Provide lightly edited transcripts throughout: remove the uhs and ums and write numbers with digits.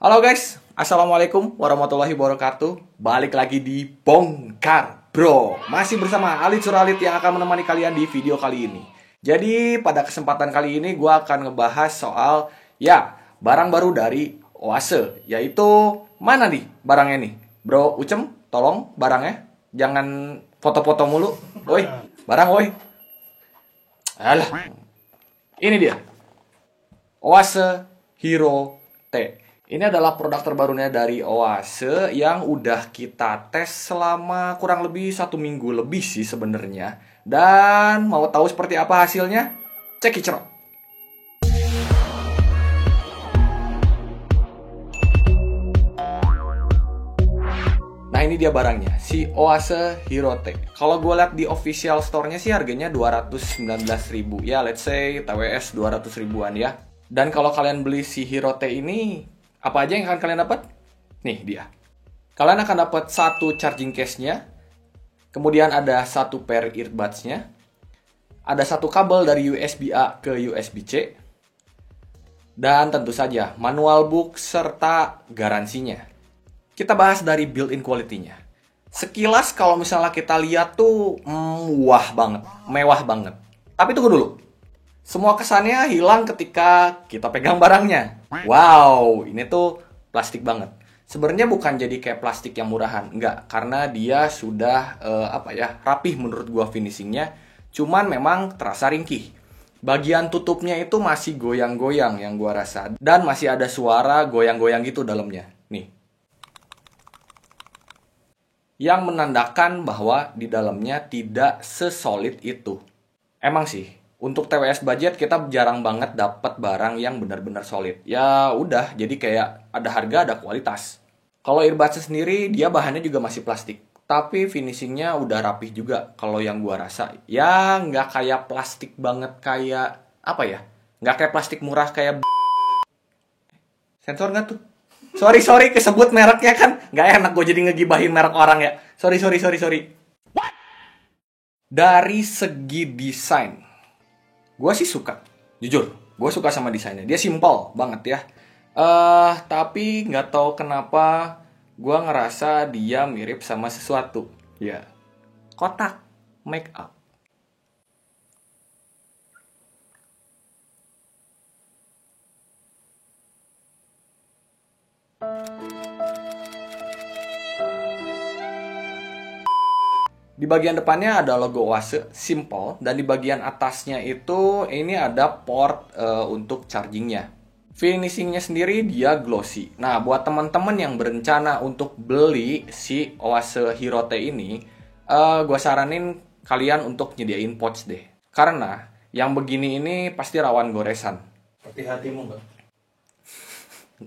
Halo guys, Assalamualaikum warahmatullahi wabarakatuh. Balik lagi di Bongkar Bro. Masih bersama Alit Suralit yang akan menemani kalian di video kali ini. Jadi pada kesempatan kali ini gue akan ngebahas soal barang baru dari Oase. Yaitu mana nih barangnya nih? Bro Ucem, tolong barangnya. Jangan foto-foto mulu. Woi, barang woi. Alah. Ini dia. Oase Hero T. Ini adalah produk terbarunya dari Oase yang udah kita tes selama kurang lebih 1 minggu lebih sih sebenarnya. Dan mau tahu seperti apa hasilnya? Cek it. Nah ini dia barangnya, si Oase Hero T. Kalau gue lihat di official store-nya sih harganya 219.000. Ya let's say TWS 200 ribuan ya. Dan kalau kalian beli si Hero T ini, apa aja yang akan kalian dapat? Nih dia. Kalian akan dapat satu charging case-nya. Kemudian ada satu pair earbuds-nya. Ada satu kabel dari USB-A ke USB-C. Dan tentu saja manual book serta garansinya. Kita bahas dari built-in quality-nya. Sekilas kalau misalnya kita lihat tuh wah banget, mewah banget. Tapi tunggu dulu. Semua kesannya hilang ketika kita pegang barangnya. Wow, ini tuh plastik banget. Sebenarnya bukan jadi kayak plastik yang murahan, enggak, karena dia sudah rapih menurut gua finishingnya. Cuman memang terasa ringkih. Bagian tutupnya itu masih goyang-goyang yang gua rasa, dan masih ada suara goyang-goyang gitu dalamnya. Nih. Yang menandakan bahwa di dalamnya tidak sesolid itu. Emang sih. Untuk TWS budget kita jarang banget dapat barang yang benar-benar solid. Ya udah, jadi kayak ada harga, ada kualitas. Kalau earbuds sendiri, dia bahannya juga masih plastik. Tapi finishingnya udah rapih juga kalau yang gua rasa. Ya nggak kayak plastik banget kayak, nggak kayak plastik murah kayak sensor nggak tuh? Sorry, kesebut mereknya kan. Nggak enak gue jadi ngegibahin merek orang ya. Sorry. What? Dari segi desain, gue sih suka, jujur, gue suka sama desainnya. Dia simple banget ya. Tapi nggak tahu kenapa gue ngerasa dia mirip sama sesuatu. Ya, kotak make up. Di bagian depannya ada logo Oase, simple, dan di bagian atasnya itu ini ada port untuk chargingnya. Finishingnya sendiri dia glossy. Nah, buat teman-teman yang berencana untuk beli si Oase Hero T ini, gue saranin kalian untuk nyediain pouch deh. Karena yang begini ini pasti rawan goresan. Seperti hatimu, Bang.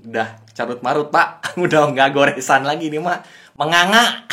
Udah carut marut, Pak. Udah nggak goresan lagi nih, Mak. Menganga.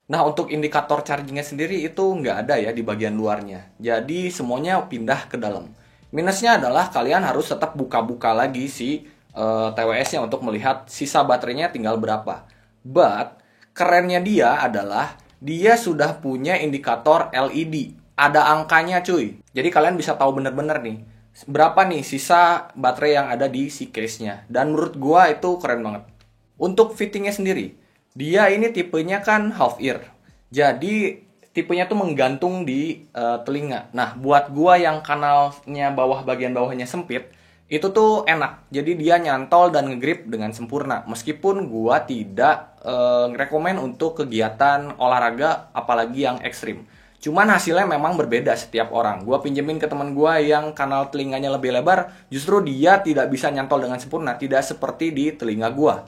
Nah, untuk indikator chargingnya sendiri itu nggak ada ya di bagian luarnya. Jadi, semuanya pindah ke dalam. Minusnya adalah kalian harus tetap buka-buka lagi si TWS-nya untuk melihat sisa baterainya tinggal berapa. But, kerennya dia adalah dia sudah punya indikator LED. Ada angkanya cuy. Jadi, kalian bisa tahu bener-bener nih. Berapa nih sisa baterai yang ada di si case-nya. Dan menurut gua itu keren banget. Untuk fittingnya sendiri, dia ini tipenya kan half ear. Jadi tipenya tuh menggantung di telinga. Nah, buat gua yang kanalnya bagian bawahnya sempit, itu tuh enak. Jadi dia nyantol dan ngegrip dengan sempurna. Meskipun gua tidak ngerekomen untuk kegiatan olahraga apalagi yang ekstrim. Cuman hasilnya memang berbeda setiap orang. Gua pinjemin ke teman gua yang kanal telinganya lebih lebar, justru dia tidak bisa nyantol dengan sempurna, tidak seperti di telinga gua.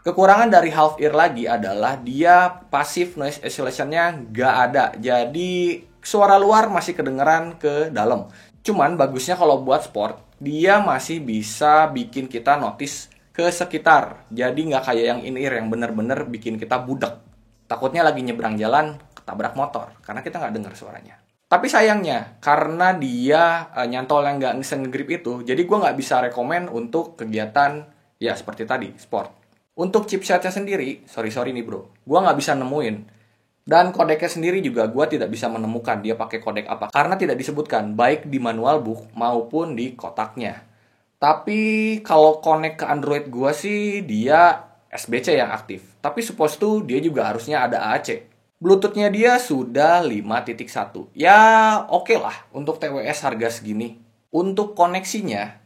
Kekurangan dari half ear lagi adalah dia passive noise isolation-nya nggak ada. Jadi suara luar masih kedengeran ke dalam. Cuman bagusnya kalau buat sport, dia masih bisa bikin kita notice ke sekitar. Jadi nggak kayak yang in-ear yang bener-bener bikin kita budek. Takutnya lagi nyebrang jalan, ketabrak motor. Karena kita nggak dengar suaranya. Tapi sayangnya, karena dia nyantol yang nggak nge-grip itu, jadi gue nggak bisa rekomen untuk kegiatan ya seperti tadi, sport. Untuk chipsetnya sendiri, sorry nih bro, gue nggak bisa nemuin. Dan kodeknya sendiri juga gue tidak bisa menemukan dia pakai kodek apa. Karena tidak disebutkan, baik di manual book maupun di kotaknya. Tapi kalau connect ke Android gua sih dia SBC yang aktif. Tapi suppose tuh dia juga harusnya ada AAC. Bluetooth-nya dia sudah 5.1. Ya oke lah untuk TWS harga segini. Untuk koneksinya,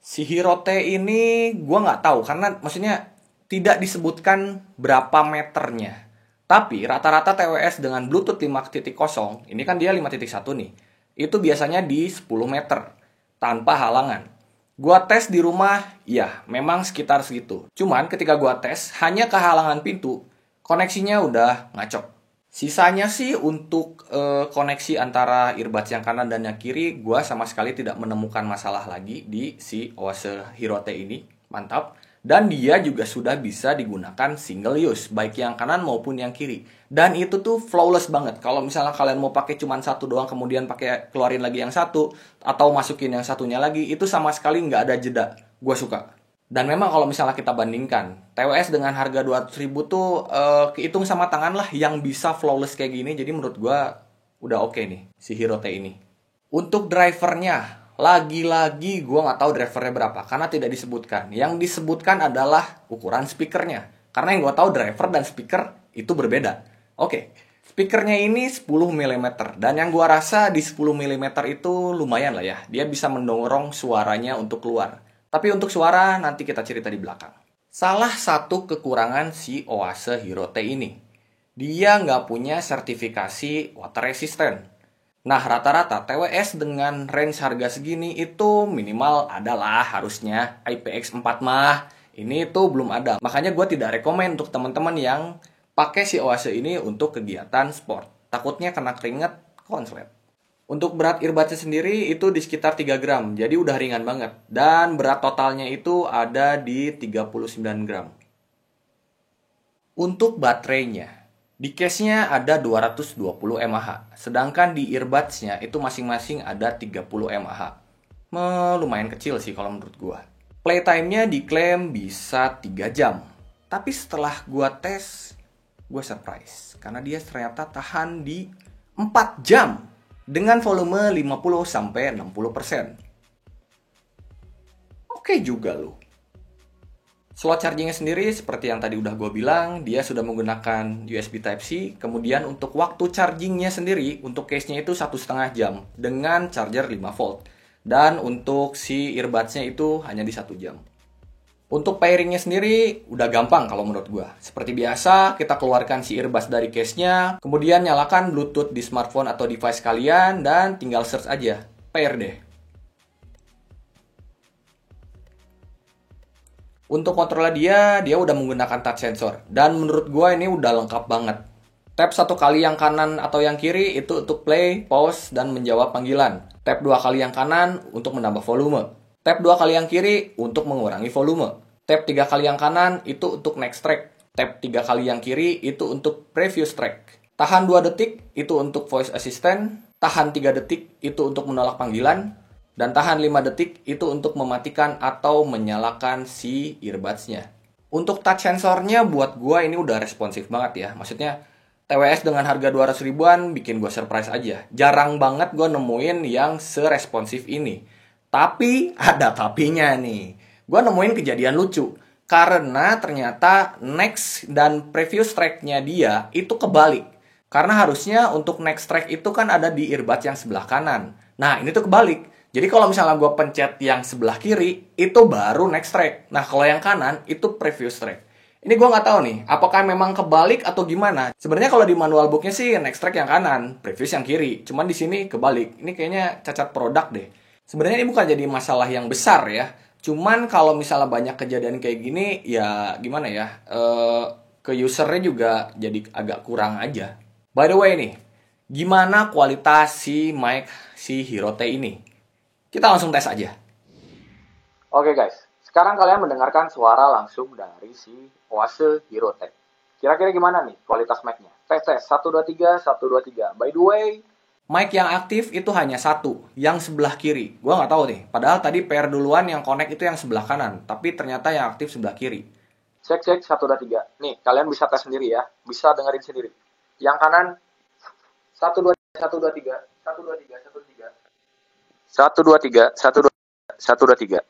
si Hero T ini gua nggak tahu karena maksudnya tidak disebutkan berapa meternya. Tapi rata-rata TWS dengan Bluetooth 5.0, ini kan dia 5.1 nih. Itu biasanya di 10 meter tanpa halangan. Gua tes di rumah, ya memang sekitar segitu. Cuman ketika gua tes hanya ke halangan pintu, koneksinya udah ngacok. Sisanya sih untuk koneksi antara earbuds yang kanan dan yang kiri, gua sama sekali tidak menemukan masalah lagi di si Oase Hero T ini. Mantap. Dan dia juga sudah bisa digunakan single use, baik yang kanan maupun yang kiri. Dan itu tuh flawless banget. Kalau misalnya kalian mau pakai cuma satu doang, kemudian pakai keluarin lagi yang satu, atau masukin yang satunya lagi, itu sama sekali nggak ada jeda. Gua suka. Dan memang kalau misalnya kita bandingkan, TWS dengan harga 200.000 tuh kehitung sama tangan lah yang bisa flawless kayak gini. Jadi menurut gua udah oke nih si Hero T ini. Untuk drivernya, lagi-lagi gua nggak tahu drivernya berapa karena tidak disebutkan. Yang disebutkan adalah ukuran speakernya. Karena yang gua tahu driver dan speaker itu berbeda. Oke, speakernya ini 10 mm. Dan yang gua rasa di 10 mm itu lumayan lah ya. Dia bisa mendorong suaranya untuk keluar. Tapi untuk suara nanti kita cerita di belakang. Salah satu kekurangan si Oase Hero T ini, dia nggak punya sertifikasi water resistant. Nah rata-rata TWS dengan range harga segini itu minimal adalah harusnya IPX4 mah. Ini tuh belum ada. Makanya gue tidak rekomen untuk teman-teman yang pakai si Oase ini untuk kegiatan sport. Takutnya kena keringet konslet. Untuk berat earbudsnya sendiri itu di sekitar 3 gram, jadi udah ringan banget. Dan berat totalnya itu ada di 39 gram. Untuk baterainya, di case-nya ada 220 mAh, sedangkan di earbuds-nya itu masing-masing ada 30 mAh. Lumayan kecil sih kalau menurut gua. Playtime-nya diklaim bisa 3 jam. Tapi setelah gua tes, gua surprise. Karena dia ternyata tahan di 4 jam. Dengan volume 50-60%. Oke juga loh. Slot chargingnya sendiri seperti yang tadi udah gue bilang, dia sudah menggunakan USB Type-C. Kemudian untuk waktu chargingnya sendiri, untuk case-nya itu 1,5 jam dengan charger 5 volt. Dan untuk si earbuds-nya itu hanya di 1 jam. Untuk pairingnya sendiri udah gampang kalau menurut gua. Seperti biasa, kita keluarkan si earbuds dari case-nya, kemudian nyalakan Bluetooth di smartphone atau device kalian, dan tinggal search aja. Pair deh. Untuk kontrolnya dia udah menggunakan touch sensor. Dan menurut gua ini udah lengkap banget. Tap 1 kali yang kanan atau yang kiri itu untuk play, pause, dan menjawab panggilan. Tap 2 kali yang kanan untuk menambah volume. Tap 2 kali yang kiri untuk mengurangi volume. Tap 3 kali yang kanan itu untuk next track. Tap 3 kali yang kiri itu untuk previous track. Tahan 2 detik itu untuk voice assistant. Tahan 3 detik itu untuk menolak panggilan. Dan tahan 5 detik itu untuk mematikan atau menyalakan si earbuds-nya. Untuk touch sensornya buat gua ini udah responsif banget ya. Maksudnya TWS dengan harga 200 ribuan bikin gua surprise aja. Jarang banget gua nemuin yang seresponsif ini. Tapi ada tapinya nih. Gue nemuin kejadian lucu. Karena ternyata next dan previous track-nya dia itu kebalik. Karena harusnya untuk next track itu kan ada di earbuds yang sebelah kanan. Nah ini tuh kebalik. Jadi kalau misalnya gue pencet yang sebelah kiri, itu baru next track. Nah kalau yang kanan itu previous track. Ini gue nggak tahu nih, apakah memang kebalik atau gimana. Sebenarnya kalau di manual booknya sih next track yang kanan, previous yang kiri. Cuman di sini kebalik. Ini kayaknya cacat produk deh. Sebenarnya ini bukan jadi masalah yang besar ya. Cuman kalau misalnya banyak kejadian kayak gini, ya gimana ya, ke usernya juga jadi agak kurang aja. By the way nih, gimana kualitas si mic si Hero T ini? Kita langsung tes aja. Oke guys, sekarang kalian mendengarkan suara langsung dari si Oase Hero T. Kira-kira gimana nih kualitas mic-nya? Tes, 1, 2, 3, 1, 2, 3. By the way, mic yang aktif itu hanya satu, yang sebelah kiri. Gua nggak tahu nih, padahal tadi pair duluan yang connect itu yang sebelah kanan, tapi ternyata yang aktif sebelah kiri. Cek, 1, 2, 3. Nih, kalian bisa tes sendiri ya, bisa dengerin sendiri. Yang kanan, 1, 2, 3, 1, 2, 3, 1, 2, 3. 1, 2, 3, 1, 2, 1, 2, 3.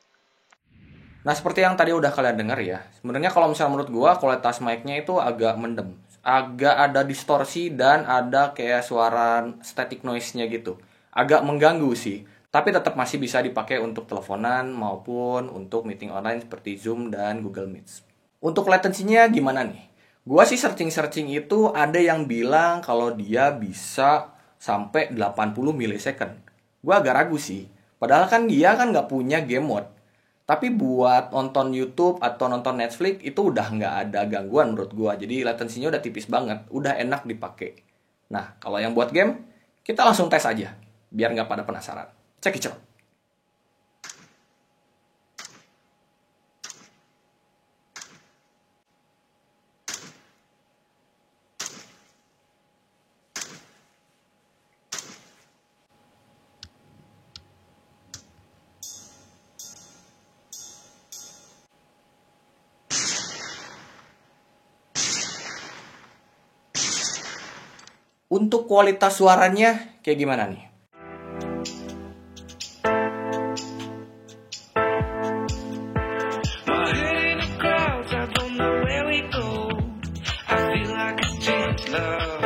Nah, seperti yang tadi udah kalian dengar ya, sebenarnya kalau misalnya menurut gua kualitas mic-nya itu agak mendem. Agak ada distorsi dan ada kayak suara static noise-nya gitu. Agak mengganggu sih, tapi tetap masih bisa dipakai untuk teleponan maupun untuk meeting online seperti Zoom dan Google Meet. Untuk latensinya gimana nih? Gua sih searching-searching itu ada yang bilang kalau dia bisa sampai 80 millisecond. Gua agak ragu sih. Padahal kan dia kan nggak punya game mode. Tapi buat nonton YouTube atau nonton Netflix itu udah nggak ada gangguan menurut gua. Jadi latensinya udah tipis banget, udah enak dipakai. Nah, kalau yang buat game, kita langsung tes aja. Biar nggak pada penasaran. Check it out. Untuk kualitas suaranya kayak gimana nih? My head in the clouds, I don't know where we go. I feel like it's changed love.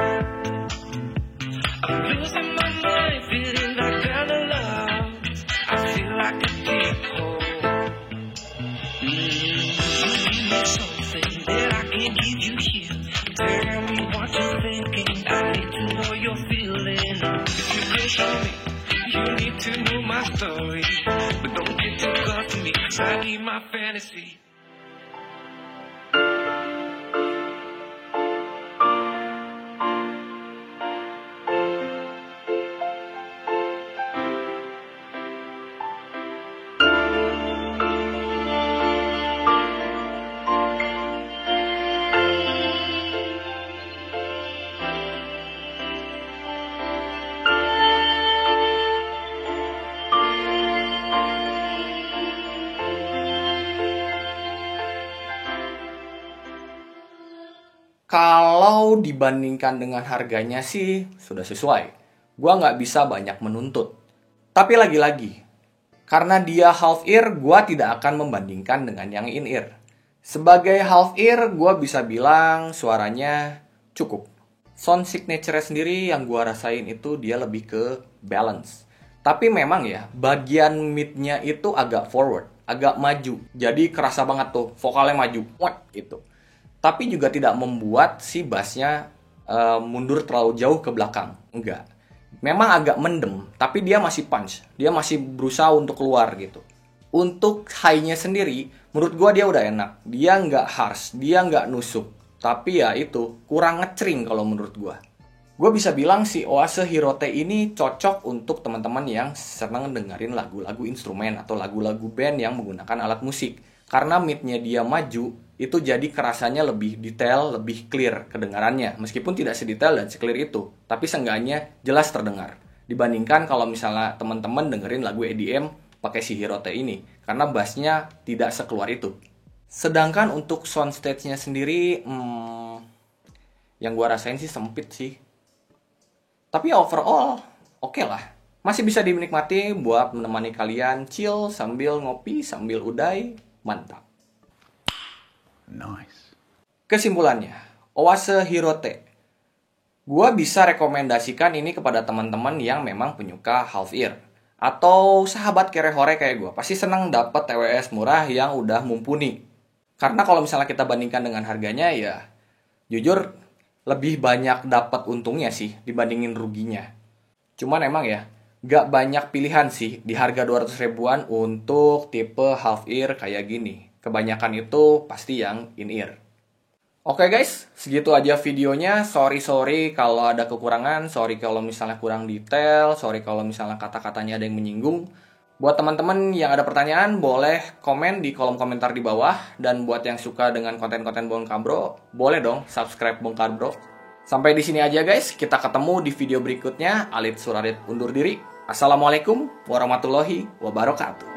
I'm losing my mind, feeling that kind of love. I feel like a deep hole. Something that I can't give you here. Tell me what you're thinking. I need to know your feeling. If you can show me, you need to know my story. But don't get too close to me, 'cause I need my fantasy. Kalau dibandingkan dengan harganya sih sudah sesuai. Gua nggak bisa banyak menuntut. Tapi lagi-lagi, karena dia half ear, gua tidak akan membandingkan dengan yang in ear. Sebagai half ear, gua bisa bilang suaranya cukup. Sound signature sendiri yang gua rasain itu dia lebih ke balance. Tapi memang ya, bagian mid-nya itu agak forward, agak maju. Jadi kerasa banget tuh, vokalnya maju. Wah, gitu. Tapi juga tidak membuat si bassnya mundur terlalu jauh ke belakang. Enggak. Memang agak mendem, tapi dia masih punch. Dia masih berusaha untuk keluar gitu. Untuk high-nya sendiri, menurut gua dia udah enak. Dia nggak harsh, dia nggak nusuk. Tapi ya itu, kurang ngecering kalau menurut gua. Gua bisa bilang si Oase Hirote ini cocok untuk teman-teman yang seneng dengerin lagu-lagu instrumen atau lagu-lagu band yang menggunakan alat musik. Karena mid-nya dia maju, itu jadi kerasanya lebih detail, lebih clear kedengarannya. Meskipun tidak sedetail dan seclear itu, tapi seenggaknya jelas terdengar. Dibandingkan kalau misalnya teman-teman dengerin lagu EDM pakai si Hirote ini, karena bassnya tidak sekeluar itu. Sedangkan untuk soundstage-nya sendiri, yang gua rasain sih sempit sih. Tapi overall, oke lah. Masih bisa dinikmati buat menemani kalian chill sambil ngopi, sambil uday. Mantap. Nice. Kesimpulannya, Oase Hirote. Gua bisa rekomendasikan ini kepada teman-teman yang memang penyuka half ear. Atau sahabat kerehore kayak gua. Pasti senang dapat TWS murah yang udah mumpuni. Karena kalau misalnya kita bandingkan dengan harganya ya, jujur lebih banyak dapat untungnya sih dibandingin ruginya. Cuman emang ya, gak banyak pilihan sih di harga 200 ribuan untuk tipe half ear kayak gini. Kebanyakan itu pasti yang in ear. Oke guys, segitu aja videonya. Sorry kalau ada kekurangan. Sorry kalau misalnya kurang detail. Sorry kalau misalnya kata-katanya ada yang menyinggung. Buat teman-teman yang ada pertanyaan, boleh komen di kolom komentar di bawah. Dan buat yang suka dengan konten-konten Bongkar Bro, boleh dong subscribe Bongkar Bro. Sampai di sini aja guys. Kita ketemu di video berikutnya. Alit Surarit undur diri. Assalamualaikum warahmatullahi wabarakatuh.